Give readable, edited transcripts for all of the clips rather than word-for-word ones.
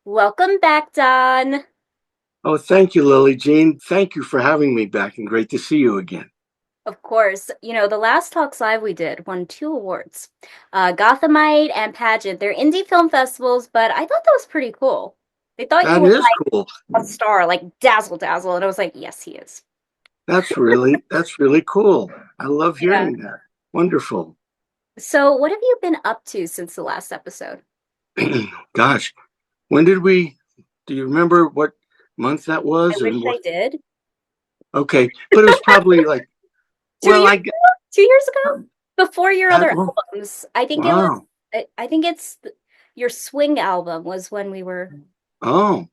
Welcome back, Don. Oh, thank you, Lillee Jean. Thank you for having me back and great to see you again. Of course, the last Talks Live we did won two awards, Gothamite and Pageant. They're indie film festivals, but I thought that was pretty cool. They thought you That were is like cool. a star, like dazzle dazzle, and I was like, yes, he is. That's really cool. I love Yeah. hearing that. Wonderful. So, what have you been up to since the last episode? Gosh, when did we do you remember what month that I was wish and I what did. okay, but it was probably like Two well years I ago? 2 years ago? Before your that other well, albums. I think it was. wow. I think your Swing album was when we were. Oh,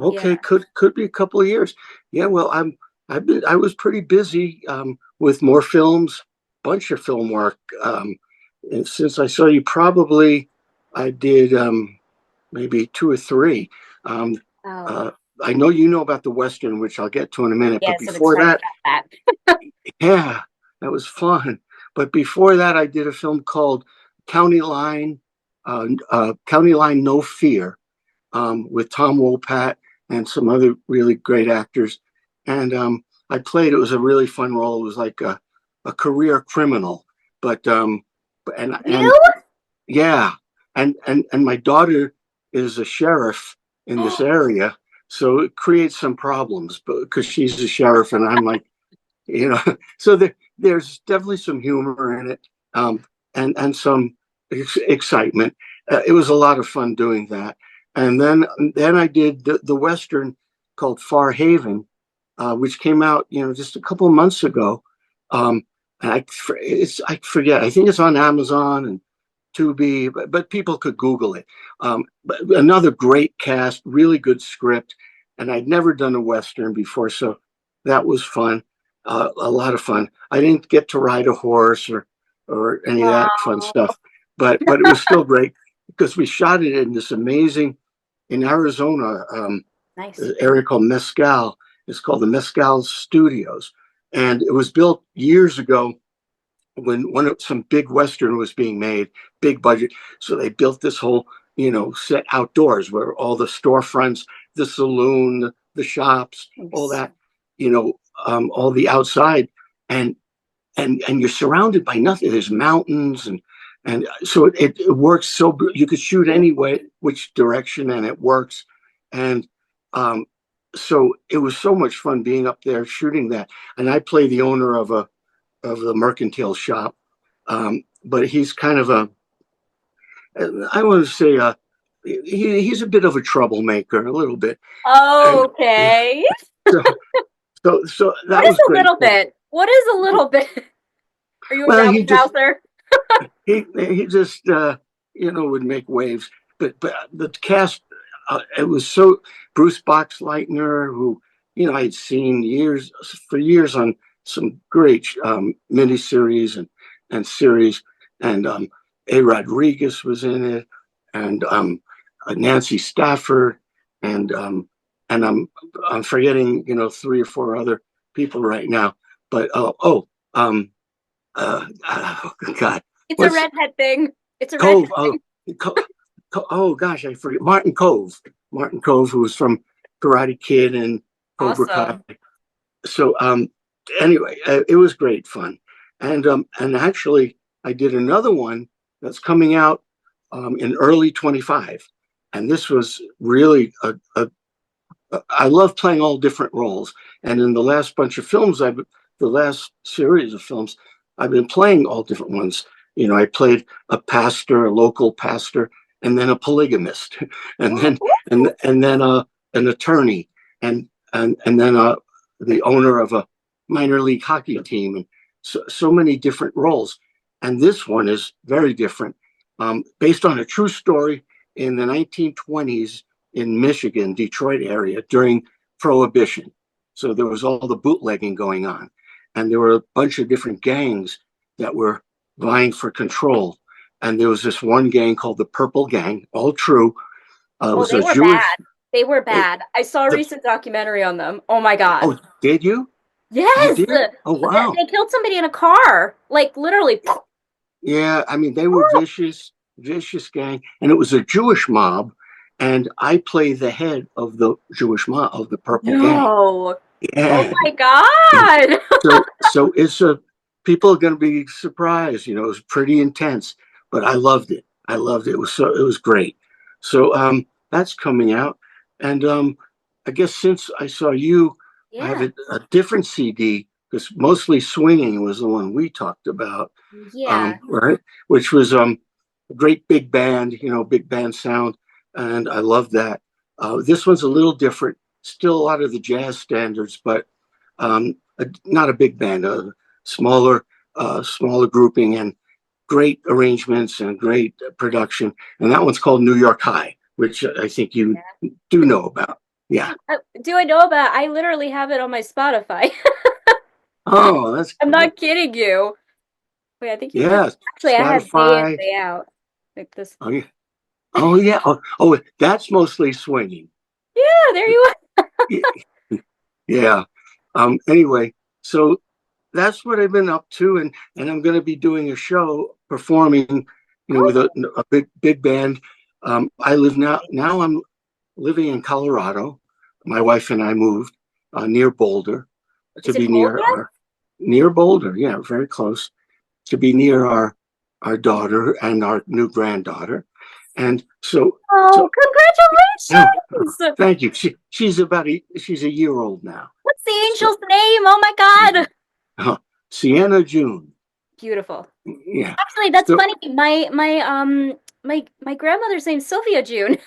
okay, Yeah. could be a couple of years. Yeah, well I was pretty busy with more films, bunch of film work. And since I saw you probably I did maybe two or three. Um, Oh, uh, I know you know about the Western, which I'll get to in a minute. But yes, I'm before excited that, about that. yeah, that was fun. But before that, I did a film called County Line No Fear, with Tom Wopat and some other really great actors. And I played. It was a really fun role. It was like a career criminal, but and You? yeah, and my daughter is a sheriff in this area, so it creates some problems, but because she's a sheriff and I'm like, so there's definitely some humor in it, and some excitement. It was a lot of fun doing that, and then I did the Western called Far Haven, which came out just a couple of months ago. And I forget. I think it's on Amazon and Tubi, but people could Google it. But another great cast, really good script, and I'd never done a Western before, so that was fun, a lot of fun. I didn't get to ride a horse or any of that fun Oh, stuff, but it was still great because we shot it in this amazing in Arizona nice. area called Mescal. It's called the Mescal Studios, and it was built years ago when some big Western was being made, big budget. So they built this whole, set outdoors where all the storefronts, the saloon, the shops, all Nice. that, all the outside, and and you're surrounded by nothing. There's mountains and so it works so good. You could shoot any way, which direction, and it works. And um, so it was so much fun being up there shooting that. And I play the owner of the mercantile shop. But he's kind of I want to say, he's a bit of a troublemaker, a little bit. And Okay. so, so What that is was a great little fun. bit? What is a little bit? Are you a Well, rowdy rouser? he just, would make waves. But the cast, it was so Bruce Boxleitner, who, I had seen for years on some great miniseries and series. And A. Rodriguez was in it, and Nancy Stafford, and I'm forgetting, three or four other people right now. But oh God, It's a what's redhead thing. It's a redhead Cove? Oh, thing. Co- oh gosh, I forget. Martin Cove. Martin Cove, who was from Karate Kid and Cobra Kai. Awesome. So anyway, it was great fun, and actually I did another one that's coming out in early 25, and this was really I love playing all different roles, and in the last bunch of films, the last series of films, I've been playing all different ones. I played a pastor, a local pastor, and then a polygamist, and then and then an attorney, and then the owner of a minor league hockey team, and so many different roles. And this one is very different, based on a true story in the 1920s in Michigan, Detroit area during Prohibition. So there was all the bootlegging going on, and there were a bunch of different gangs that were vying for control. And there was this one gang called the Purple Gang, all true. It Oh, was they a were Jewish. bad. They were It, bad. I saw a the, recent documentary on them. Oh my God. oh, did you? You Yes. did? Oh, wow. They killed somebody in a car. Like literally. Yeah, I mean, they were vicious, vicious gang, and it was a Jewish mob. and I play the head of the Jewish mob of the Purple Gang. No. Oh Yeah. my God. So it's a people are going to be surprised. You know, it was pretty intense, but I loved it. I loved it. It was great. So that's coming out, and I guess since I saw you, I have Yeah. a different CD because mostly swinging was the one we talked about, Yeah. right? Which was a great big band, you know, big band sound, and I love that. This one's a little different, still a lot of the jazz standards, but not a big band, a smaller, smaller grouping, and great arrangements and great production. And that one's called New York High, which I think you do know about. Yeah. Do I know about? I literally have it on my Spotify. Oh, that's I'm cool. not kidding you. Wait, I think you have. Yeah, Actually, I have day in, Spotify. day out. Like this. Oh yeah. Oh yeah. Oh, that's mostly swinging. Yeah, there you are. Yeah. Anyway, so that's what I've been up to, and I'm going to be doing a show performing, you know, with Oh, a big band. I live now. Now I'm living in Colorado. My wife and I moved near Boulder to is it be cold near Boulder. Yeah, very close to be near our daughter and our new granddaughter. And so Oh, so yeah, congratulations! thank you. She's a year old now. What's the So angel's name? Oh my God. uh, Sienna June. Beautiful. Yeah. Actually, that's So funny. My grandmother's name's Sylvia June.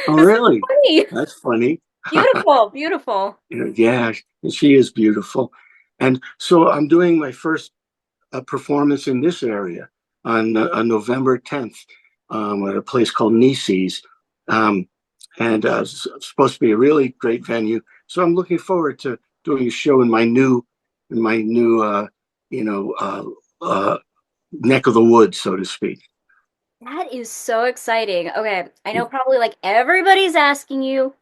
oh That's so really? funny. That's funny. Beautiful, beautiful. Yeah, she is beautiful. And so I'm doing my first performance in this area on November 10th at a place called Nieces. Um, and it's supposed to be a really great venue. So I'm looking forward to doing a show in my new, you know, neck of the woods, so to speak. That is so exciting. Okay, I know probably like everybody's asking you,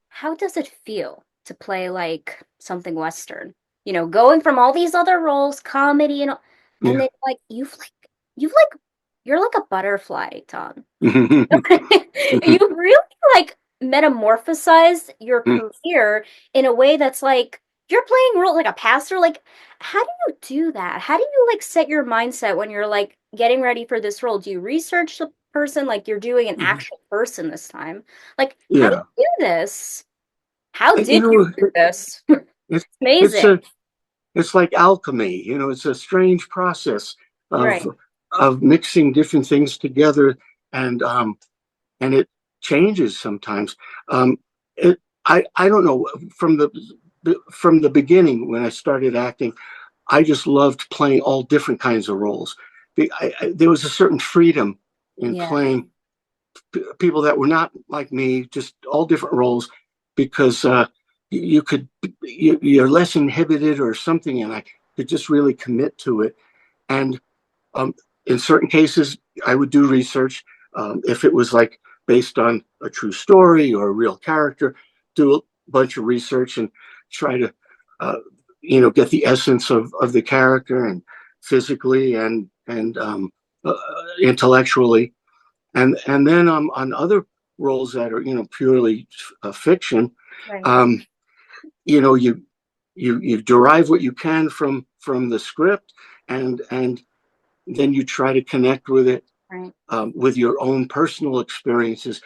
how does it feel to play like something Western? You know, going from all these other roles, comedy and Yeah. then like you've like you're like a butterfly, Tom. You really like metamorphosized your career in a way that's like you're playing role like a pastor. Like, how do you do that? How do you like set your mindset when you're like getting ready for this role? Do you research the person like you're doing an actual person this time? Like, how do Yeah. you do this? How You did you know, do this? it's it's Amazing. a it's like alchemy. You know, it's a strange process of Right. mixing different things together, and and it changes sometimes. It I don't know from the beginning when I started acting, I just loved playing all different kinds of roles. There was a certain freedom in Yeah. playing people that were not like me, just all different roles, because you could you're less inhibited or something, and I could just really commit to it. And um, in certain cases, I would do research if it was like based on a true story or a real character. Do a bunch of research and try to uh, get the essence of the character and physically and uh, intellectually and then on other roles that are purely fiction, Right. um, you know you derive what you can from the script and then you try to connect with it Right. with your own personal experiences.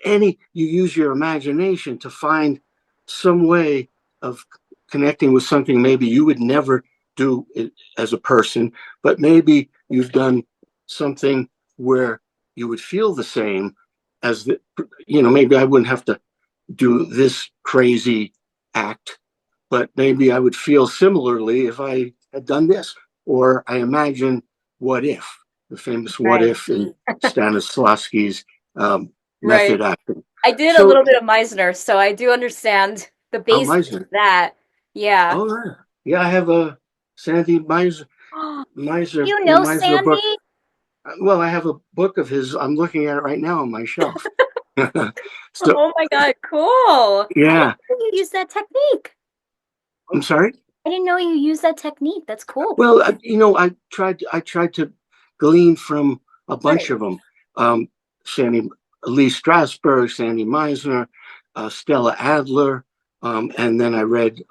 You use your imagination to find some way of connecting with something maybe you would never do it as a person, but maybe you've done something where you would feel the same as the, maybe I wouldn't have to do this crazy act, but maybe I would feel similarly if I had done this. Or I imagine What If, the famous What Right. If in Stanislavski's Right. method acting. I did a So, little bit of Meisner, so I do understand the oh, basics of Meisner. that. Yeah. Oh, yeah. Yeah, I have a Sandy You know Meisner book. Sandy? Well, I have a book of his. I'm looking at it right now on my shelf. So, Oh my God, cool. I didn't yeah, know you use that technique. I'm sorry. I didn't know you use that technique. That's cool. Well, I tried to glean from a bunch Right. of them. Um, Sandy. Lee Strasberg, Sandy Meisner, Stella Adler, and then I read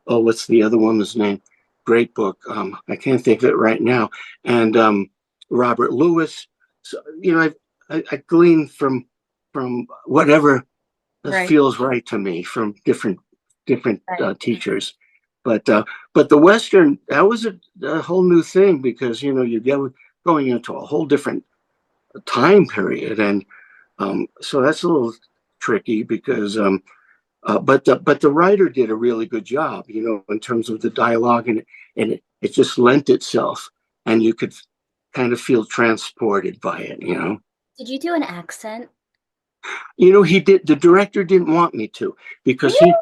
what's the other woman's name? Great book. I can't think of it right now. And Robert Lewis. So I glean from whatever Right. feels right to me from different Right. teachers. But the Western, that was a whole new thing, because you get going into a whole different time period, and so that's a little tricky, because but the writer did a really good job, in terms of the dialogue, and it just lent itself, and you could kind of feel transported by it. Did you do an accent? He did. The director didn't want me to, because Really?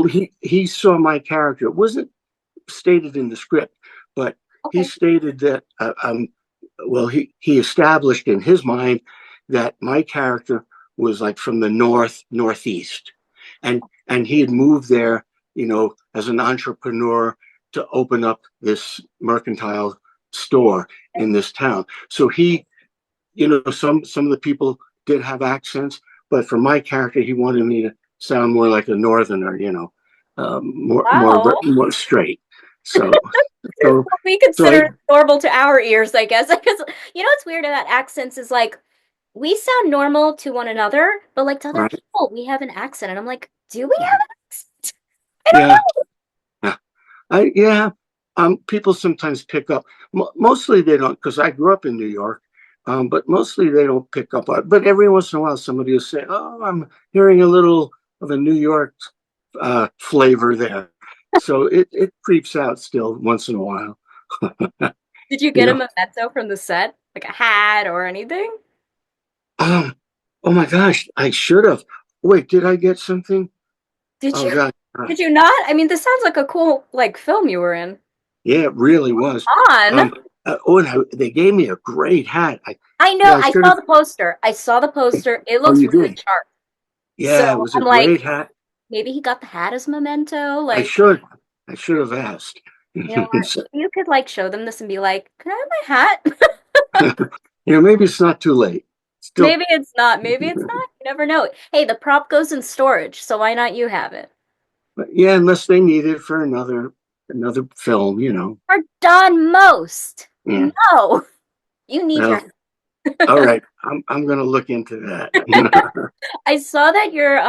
Okay. he saw my character. It wasn't stated in the script, but he Okay. stated that he established in his mind that my character was like from the northeast, and he had moved there, as an entrepreneur, to open up this mercantile store in this town. So some of the people did have accents, but for my character, he wanted me to sound more like a northerner, Wow. more straight. So so We so I consider it normal to our ears, I guess. Because what's weird about accents is like we sound normal to one another, but like to other right, people, we have an accent, and I'm like, do we have an accent? I don't yeah, know. yeah, people sometimes pick up. Mostly they don't, because I grew up in New York. But mostly they don't pick up on it. But every once in a while, somebody will say, "Oh, I'm hearing a little of a New York flavor there." So it creeps out still once in a while. Did you you get a know. memento from the set, like a hat or anything? Um, oh my gosh, I should have. Wait, did I get something? Did Oh you? God, Did you not? I mean, this sounds like a cool like film you were in. yeah, it really was. On. And they gave me a great hat. I know. Yeah, I I should saw have. the poster. I saw the poster. It Oh, looks you really did? sharp. So Yeah, it was a I'm like, great hat. maybe he got the hat as a memento. I Like, should. I should have asked. you know what? So, You could like show them this and be like, "Can I have my hat?" maybe it's not too late. Still, Maybe it's not. Maybe it's not. You never know. Hey, the prop goes in storage, so why not you have it? but yeah, unless they need it for another film. Or Don Most. Yeah. No, you need your. Well, all right. I'm gonna look into that. I saw that you're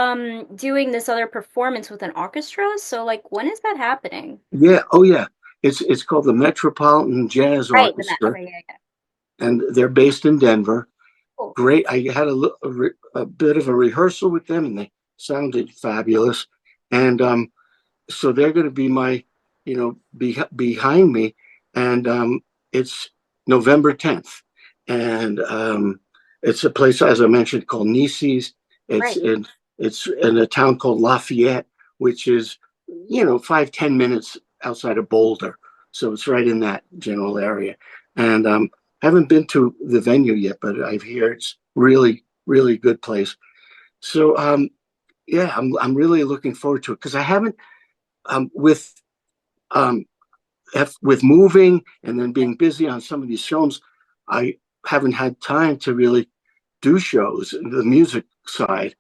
doing this other performance with an orchestra. So like, when is that happening? Yeah. Oh yeah. It's called the Metropolitan Jazz Right. Orchestra, Okay. Yeah. Yeah. and they're based in Denver. Cool. Great. I had a bit of a rehearsal with them, and they sounded fabulous. And so they're going to be my, behind me, and it's November 10th, and it's a place, as I mentioned, called Nice's. It's Right. in it's in a town called Lafayette, which is 5-10 minutes outside of Boulder, so it's right in that general area. And I haven't been to the venue yet, but I hear it's really really good place. So yeah, I'm really looking forward to it, because I haven't with um, with moving and then being busy on some of these films, I haven't had time to really do shows, the music side.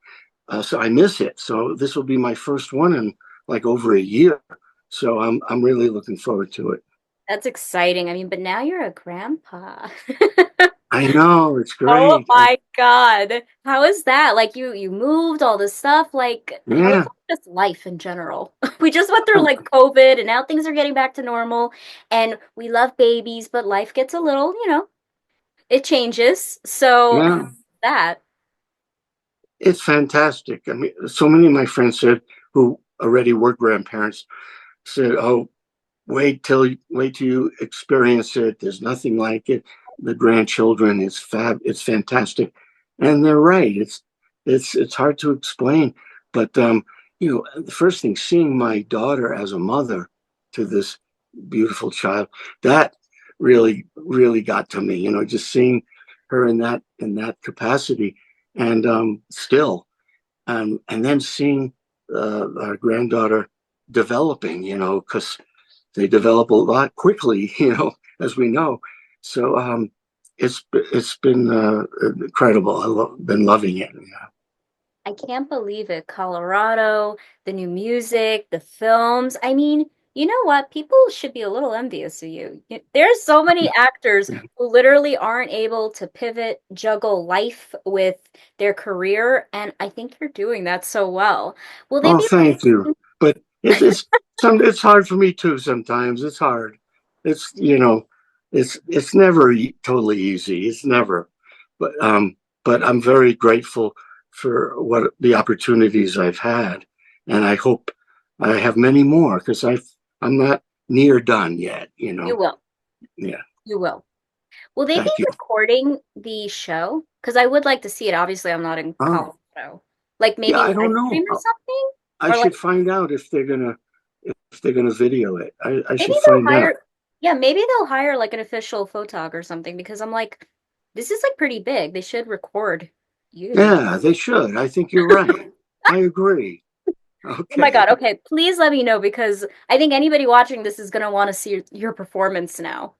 So I miss it. So this will be my first one in like over a year. So I'm really looking forward to it. That's exciting. I mean, but now you're a grandpa. I know, it's Oh great. my God. How is that? Like you moved all this stuff. Like, how is Yeah. just life in general? We just went through like COVID and now things are getting back to normal and we love babies, but life gets a little, it changes. So Yeah. that. It's fantastic. I mean, so many of my friends said, who already were grandparents, said, "Oh, wait till you experience it. There's nothing like it. The grandchildren is it's fantastic." And they're right. It's hard to explain. But the first thing, seeing my daughter as a mother to this beautiful child, that really really got to me. Just seeing her in that capacity, and still, and then seeing our granddaughter developing, because they develop a lot quickly, as we know. So it's been incredible. Been loving it. Yeah. I can't believe it. Colorado, the new music, the films. I mean, you know what? People should be a little envious of you. There's so many actors who literally aren't able to pivot, juggle life with their career, and I think you're doing that so well. Will they Oh, be thank you. like, But it's hard for me too sometimes. It's hard. It's it's never totally easy. It's never. But I'm very grateful for what the opportunities I've had, and I hope I have many more because I'm not near done yet. you will. Yeah. You will. Will they be Thank you. recording the show? Because I would like to see it. Obviously, I'm not in Oh, Colorado. Like yeah. maybe I live don't know. stream or something? I Or like should find out if they're gonna video it. I maybe should they'll find out. hire, yeah, maybe they'll hire like an official photog or something because I'm like, this is like pretty big. They should record you. Yeah, they should. I think you're right. I agree. Oh my Okay. God. Okay, please let me know because I think anybody watching this is gonna want to see your performance now.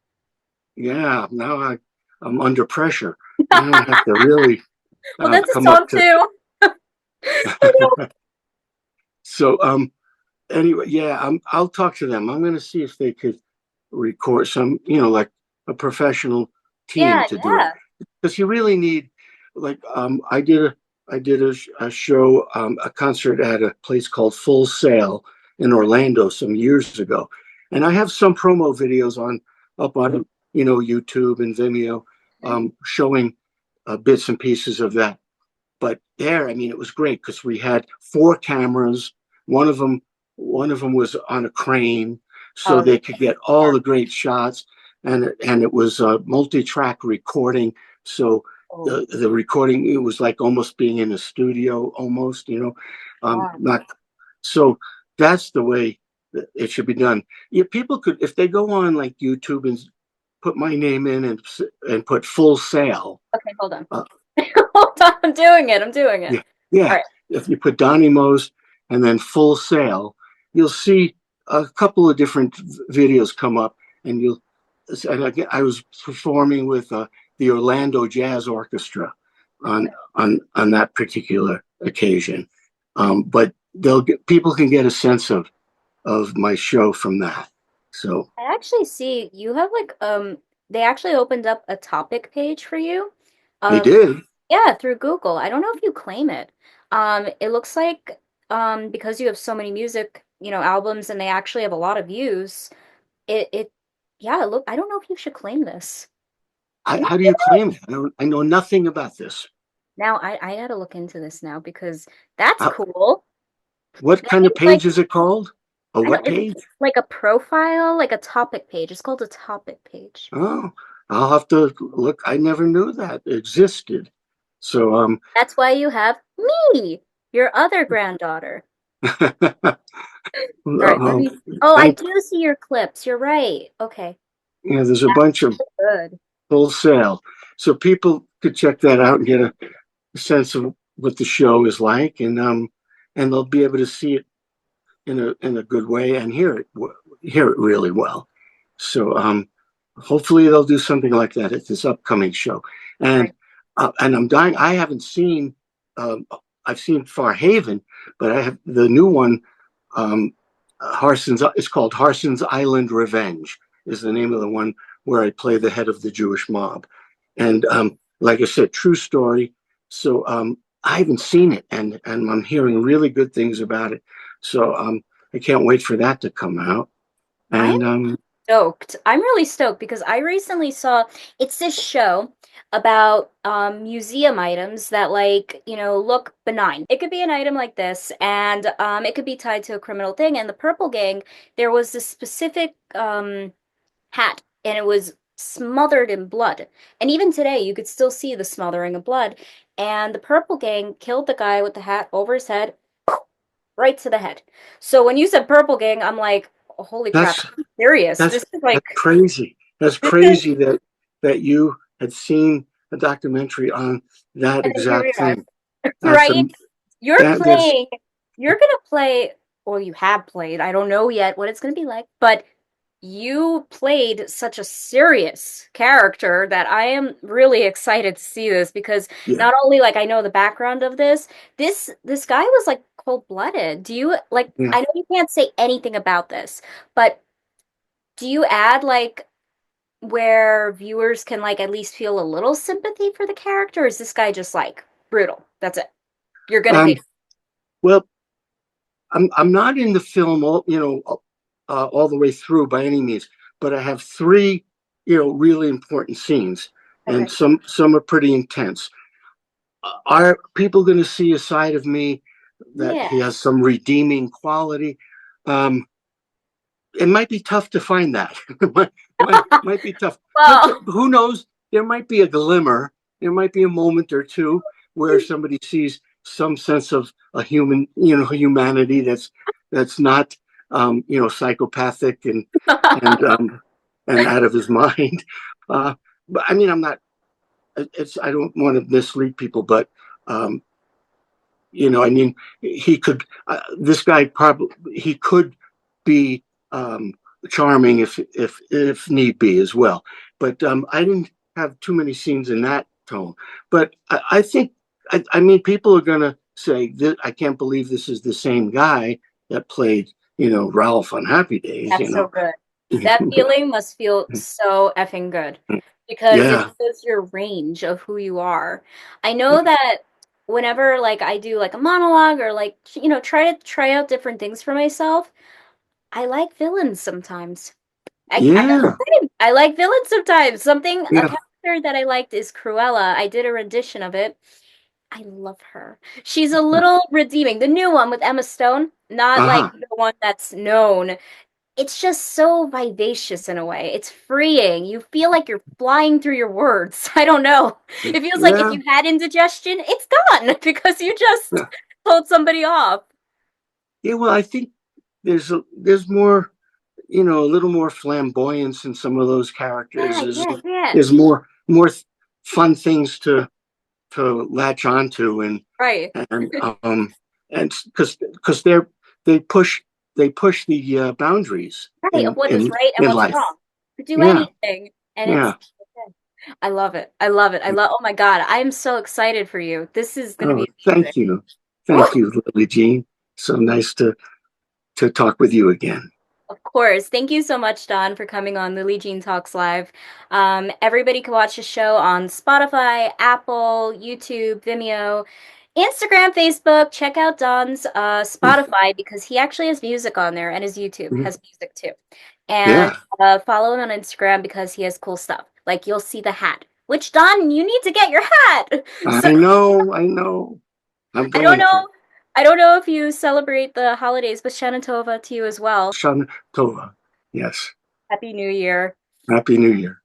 Yeah, now I'm under pressure. Now I have to really Well, that's a come song up to. too. So anyway, yeah, I'll talk to them. I'm going to see if they could record some, like a professional team Yeah, to do it, yeah. because you really need, like, I did a show, a concert at a place called Full Sail in Orlando some years ago, and I have some promo videos up on YouTube and Vimeo, showing bits and pieces of that. But there, I mean, it was great because we had four cameras. One of them, one of them was on a crane, so Oh, they could get all the great shots. And it was a multi-track recording, so oh, the recording, it was like almost being in a studio, almost, wow. not so. That's the way that it should be done. Yeah, people could, if they go on like YouTube and put my name in and put Full Sail. Okay, hold on. Uh, Hold on. I'm doing it. I'm doing it. Yeah, All yeah. right. If you put Donny Most and then Full Sail, you'll see a couple of different videos come up, and you'll. And again, I was performing with the Orlando Jazz Orchestra on that particular occasion, but people can get a sense of my show from that. So I actually see you have like they actually opened up a topic page for you. they Um did. yeah, through Google. I don't know if you claim it. It looks like because you have so many music, albums and they actually have a lot of views, it yeah, look, I don't know if you should claim this. Maybe How do you you claim it? I know nothing about this. now I gotta look into this now because that's How, cool. what kind of Maybe like page is it called? A I don't what it's page? like a profile, like a topic page. It's called a topic page. Oh, I'll have to look. I never knew that existed. So, That's why you have me, your other granddaughter. All right, let um, me. Oh, I thank, do see your clips. You're right. Okay. there's a bunch of Good. full sale. So people could check that out and get a sense of what the show is like, and they'll be able to see it in a good way and hear it really well. So, hopefully they'll do something like that at this upcoming show. And Right. and I'm dying. I haven't seen. Um, I've seen Far Haven, but I have the new one. Um, Harson's. It's called Harson's Island Revenge. Is the name of the one where I play the head of the Jewish mob, and like I said, true story. So I haven't seen it, and I'm hearing really good things about it. So I can't wait for that to come out. I'm And stoked. I'm really stoked because I recently saw it's this show about museum items that look benign. It could be an item like this and it could be tied to a criminal thing. And the Purple Gang, there was this specific hat and it was smothered in blood. And even today you could still see the smothering of blood. And the Purple Gang killed the guy with the hat over his head, right to the head. So when you said Purple Gang, I'm like, oh, holy crap, that's I'm serious. that's This is like that's crazy. That's this is crazy that you had seen a documentary on that and then here we exact are. thing. That's Right? You're that there's playing, you're gonna play, well, you have played. I don't know yet what it's gonna be like, but you played such a serious character that I am really excited to see this because Yeah. not only like I know the background of this guy was like cold-blooded. Do you like Yeah. I know you can't say anything about this, but do you add like where viewers can like at least feel a little sympathy for the character? Or is this guy just like brutal? That's it. You're gonna Um, hate. well, I'm not in the film all the way through by any means, but I have three really important scenes, and Okay. some are pretty intense. Are people going to see a side of me that Yeah. he has some redeeming quality? Um, it might be tough to find that. might be tough, but Well, who knows? There might be a glimmer. There might be a moment or two where somebody sees some sense of a human, humanity that's not, psychopathic and out of his mind. But I mean, I'm not. I don't want to mislead people, but um, I mean, he could. This guy probably he could be charming if need be as well. But I didn't have too many scenes in that tone. But I think I mean people are gonna say that I can't believe this is the same guy that played Ralph on Happy Days. that's so good. That feeling must feel so effing good because it Yeah, shows your range of who you are. I know that whenever like I do like a monologue or like try to try out different things for myself, I like villains sometimes. I gotta yeah, say, I like villains sometimes. A yeah. character that I liked is Cruella. I did a rendition of it. I love her. She's a little redeeming. The new one with Emma Stone, not Uh like huh. the one that's known. It's just so vivacious in a way. It's freeing. You feel like you're flying through your words. I don't know. It feels like if Yeah, you had indigestion, it's gone because you just yeah. told somebody off. Yeah. Well, I think there's more, a little more flamboyance in some of those characters. Yeah, yeah, yeah. There's more fun things to latch onto, Right. and because they push the boundaries Right, of what is right and in what's life. wrong. To do Yeah, anything. And it's yeah. okay. I love it. I love it. Oh my God. I'm so excited for you. This is gonna Oh, be amazing. thank you, Lillee Jean. So nice to talk with you again. Of course. Thank you so much, Don, for coming on Lillee Jean Talks Live. Everybody can watch the show on Spotify, Apple, YouTube, Vimeo, Instagram, Facebook. Check out Don's Spotify because he actually has music on there, and his YouTube has music too. And Yeah, follow him on Instagram because he has cool stuff. Like you'll see the hat, which Don, you need to get your hat. So I know. I'm I don't going to. know. I don't know if you celebrate the holidays, but Shana Tova to you as well. Shana Tova. Yes. Happy New Year. Happy New Year.